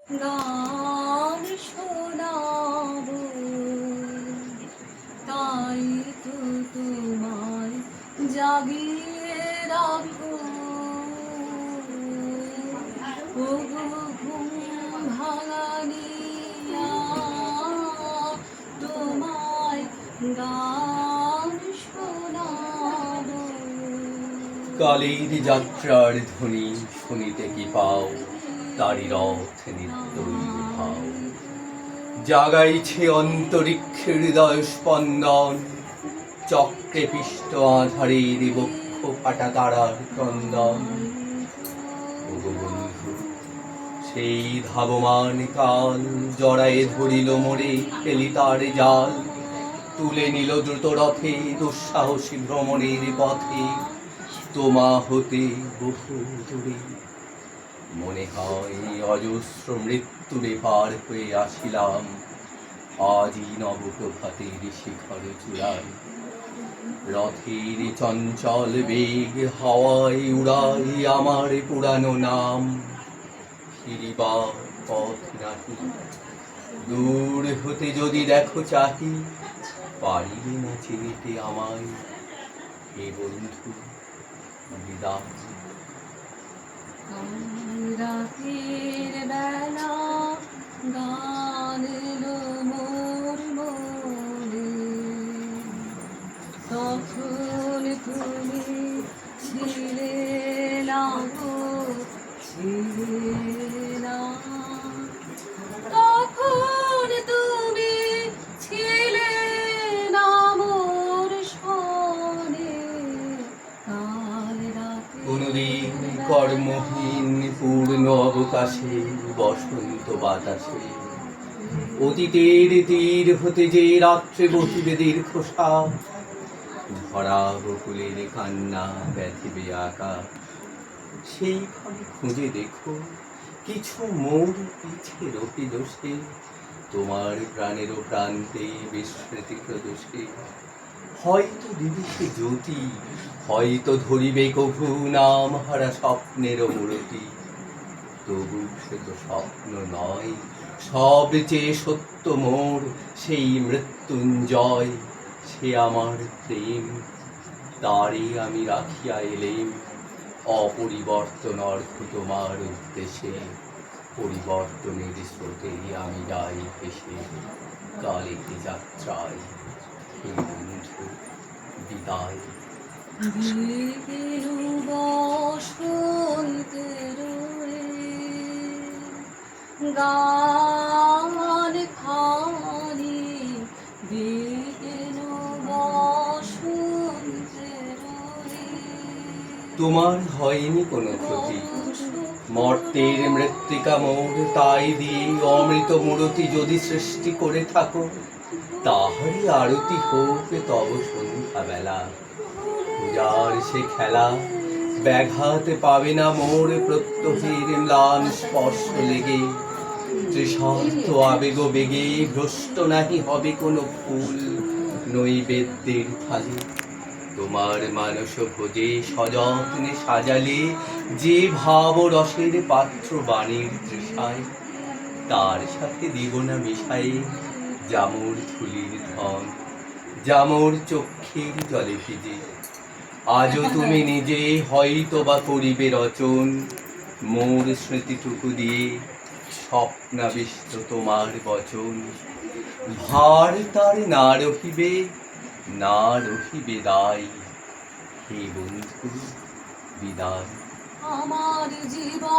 গান শোনাব, তাই তো তোমায় জাগিয়ে রাখবো। ওগো ঘুম ভাঙানিয়া, তোমায় গান শোনাব। কালের যাত্রার ধ্বনি শুনিতে কি পাও, তারি রথ নিত্যই ভাও। জাগাইছে অন্তরিক্ষের হৃদয় স্পন্দন, চক্রে পিষ্ট আধারের বক্ষ ফাটা তারার ক্রন্দন। ওগো বন্ধু, সেই ধাবমান কাল জড়ায়ে ধরিল মোরে, ফেলি তার জাল। তুলে নিল দ্রুত রথে দুঃসাহসী ভ্রমণের পথে, তোমা হতে বহু দূরে। মনে হয় অজস্র মৃত্যুরে পার হয়ে আসিলাম, আজই নবপ্রভাতের শিখর চূড়ায়। রথের চঞ্চল বেগ হাওয়ায় উড়াই আমার পুরানো নাম। ফিরিবার পথ নাহি, দূর হতে যদি দেখো চাহি, পারিবে না চিনিতে আমায়। হে বন্ধু, বিদায়। রাতের বেলা গান এলো মোর মনে, তখন তুমি ছিলে না গো, ছিলে না। তখন তুমি ছিলে না মোর শোনে। কাল রাতে কোনদিন কর্মহীন পূর্ণ অবকাশে, বসন্ত বাতাসে, অতীতের তীর হতে যে রাত্রে বহিবে দীর্ঘশ্বাস, ভরা বকুলের কান্না ব্যথিবে আকাশ। সেইখানে খুঁজে দেখো কিছু মোর পিছে রহিল সে, তোমার প্রাণের প্রান্তে বিস্মৃতি প্রদোষে। হয়তো দিবিছে জ্যোতি, হয়তো ধরিবে কভু নাম হারা স্বপ্নের মূরতি। তবু সে তো স্বপ্ন নয়, সবচেয়ে সত্য মোর সেই মৃত্যুঞ্জয়। সে আমার প্রেম, তারে আমি রাখিয়া এলেম, অপরিবর্তন অর্থ তোমার উদ্দেশ্যে। পরিবর্তনের স্রোতে আমি যাই ভেসে, কালের যাত্রায়। হে বন্ধু, বিদায়। দিকের বসন্তের গান খানি, দিকের বসন্তের। তোমার হয়নি কোনো ক্ষতি, মর্তের মৃত্তিকা মোর তাই দিয়ে অমৃত মূরতি যদি সৃষ্টি করে থাকো, তাহারই আরতি হোক তব সন্ধ্যা বেলা। পূজার সে খেলা ব্যাঘাত পাবে না মোর প্রত্যহের ম্লান স্পর্শ লেগে। তৃষার্ত আবেগ বেগে ভ্রষ্ট নাহি হবে কোনো ফুল নৈবেদ্যের থালি। তোমার মানস ভোজে সযত্নে সাজালে যে ভাব রসের পাত্র বাণীর তৃষায়, তার সাথে দিব না মিশাই জামুর ধুলির ধন, জামুর চক্ষের জলে ভিজে। আজও তুমি নিজে হয়তো বা করিবে রচন, মোর স্মৃতিটুকু দিয়ে স্বপ্নাবিষ্ট তোমার বচন। ভার তার না রহিবে, না রহিবে দায়। হে বন্ধু, বিদায়। আমার জীবন